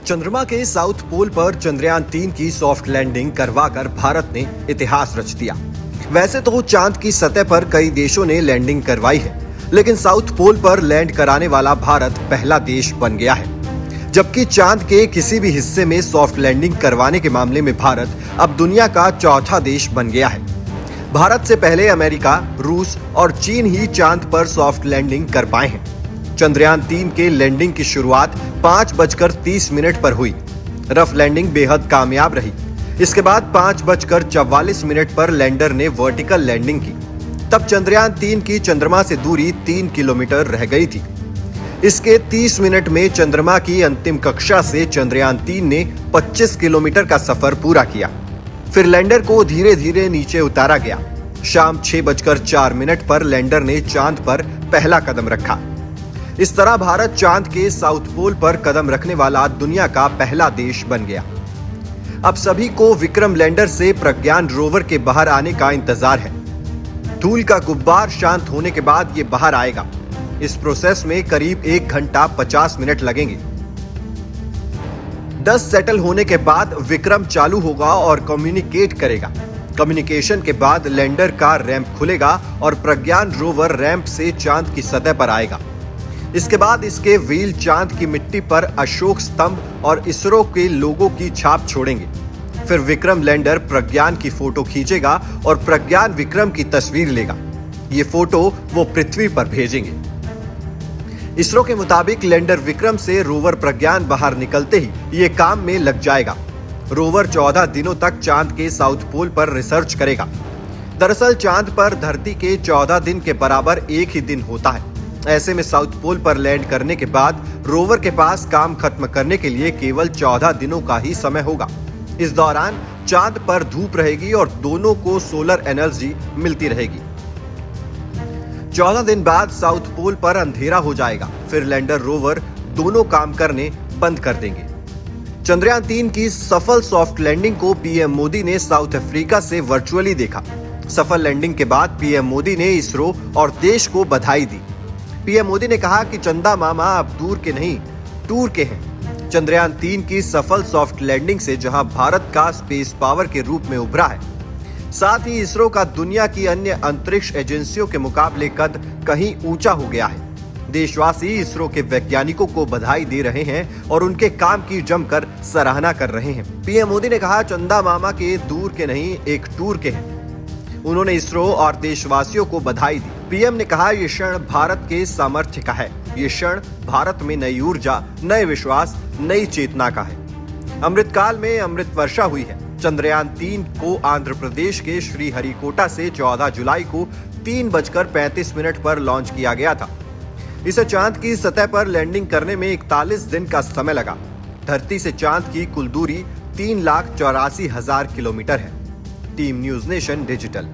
चंद्रमा के south pole पर चंद्रयान-3 की सॉफ्ट लैंडिंग करवाकर भारत ने इतिहास रच दिया। वैसे तो चांद की सतह पर कई देशों ने लैंडिंग करवाई है, लेकिन साउथ पोल पर लैंड कराने वाला भारत पहला देश बन गया है। जबकि चांद के किसी भी हिस्से में सॉफ्ट लैंडिंग करवाने के मामले में भारत अब दुनिया का चौथा देश बन गया है। भारत से पहले अमेरिका, रूस और चीन ही चांद पर सॉफ्ट लैंडिंग कर पाए हैं। चंद्रयान-3 के लैंडिंग की शुरुआत 5:30 पर हुई। रफ लैंडिंग बेहद कामयाब रही। इसके बाद 5:44 पर लैंडर ने वर्टिकल लैंडिंग की। तब चंद्रयान-3 की चंद्रमा से दूरी 3 किलोमीटर रह गई थी। इसके 30 मिनट में चंद्रमा की अंतिम कक्षा से चंद्रयान-3 ने 25 किलोमीटर का सफर पूरा किया। फिर लैंडर को धीरे धीरे नीचे उतारा गया। शाम 6:04 पर लैंडर ने चांद पर पहला कदम रखा। इस तरह भारत चांद के साउथ पोल पर कदम रखने वाला दुनिया का पहला देश बन गया। अब सभी को विक्रम लैंडर से प्रज्ञान रोवर के बाहर आने का इंतजार है। धूल का गुब्बार शांत होने के बाद ये बाहर आएगा। इस प्रोसेस में करीब 1 घंटा 50 मिनट लगेंगे। डस्ट सेटल होने के बाद विक्रम चालू होगा और कम्युनिकेट करेगा। कम्युनिकेशन के बाद लैंडर का रैंप खुलेगा और प्रज्ञान रोवर रैंप से चांद की सतह पर आएगा। इसके बाद इसके व्हील चांद की मिट्टी पर अशोक स्तंभ और इसरो के लोगो की छाप छोड़ेंगे। फिर विक्रम लैंडर प्रज्ञान की फोटो खींचेगा और प्रज्ञान विक्रम की तस्वीर लेगा। ये फोटो वो पृथ्वी पर भेजेंगे। इसरो के मुताबिक लैंडर विक्रम से रोवर प्रज्ञान बाहर निकलते ही ये काम में लग जाएगा। रोवर 14 दिनों तक चांद के साउथ पोल पर रिसर्च करेगा। दरअसल चांद पर धरती के 14 दिन के बराबर एक ही दिन होता है। ऐसे में साउथ पोल पर लैंड करने के बाद रोवर के पास काम खत्म करने के लिए केवल 14 दिनों का ही समय होगा। इस दौरान चांद पर धूप रहेगी और दोनों को सोलर एनर्जी मिलती रहेगी। 14 दिन बाद साउथ पोल पर अंधेरा हो जाएगा। फिर लैंडर रोवर दोनों काम करने बंद कर देंगे। चंद्रयान-3 की सफल सॉफ्ट लैंडिंग को पीएम मोदी ने साउथ अफ्रीका से वर्चुअली देखा। सफल लैंडिंग के बाद पीएम मोदी ने इसरो और देश को बधाई दी। पीएम मोदी ने कहा कि चंदा मामा अब दूर के नहीं, टूर के हैं। चंद्रयान-3 की सफल सॉफ्ट लैंडिंग से जहां भारत का स्पेस पावर के रूप में उभरा है, साथ ही इसरो का दुनिया की अन्य अंतरिक्ष एजेंसियों के मुकाबले कद कहीं ऊंचा हो गया है। देशवासी इसरो के वैज्ञानिकों को बधाई दे रहे हैं और उनके काम की जमकर सराहना कर रहे हैं। पीएम मोदी ने कहा, चंदा मामा के दूर के नहीं, एक टूर के हैं। उन्होंने इसरो और देशवासियों को बधाई दी। पीएम ने कहा, ये क्षण भारत के सामर्थ्य का है। ये क्षण भारत में नई ऊर्जा, नए विश्वास, नई चेतना का है। अमृतकाल में अमृत वर्षा हुई है। चंद्रयान-3 को आंध्र प्रदेश के श्रीहरिकोटा से 14 जुलाई को 3:35 पर लॉन्च किया गया था। इसे चांद की सतह पर लैंडिंग करने में 41 दिन का समय लगा। धरती से चांद की कुल दूरी 3,84,000 किलोमीटर है। Team news nation digital.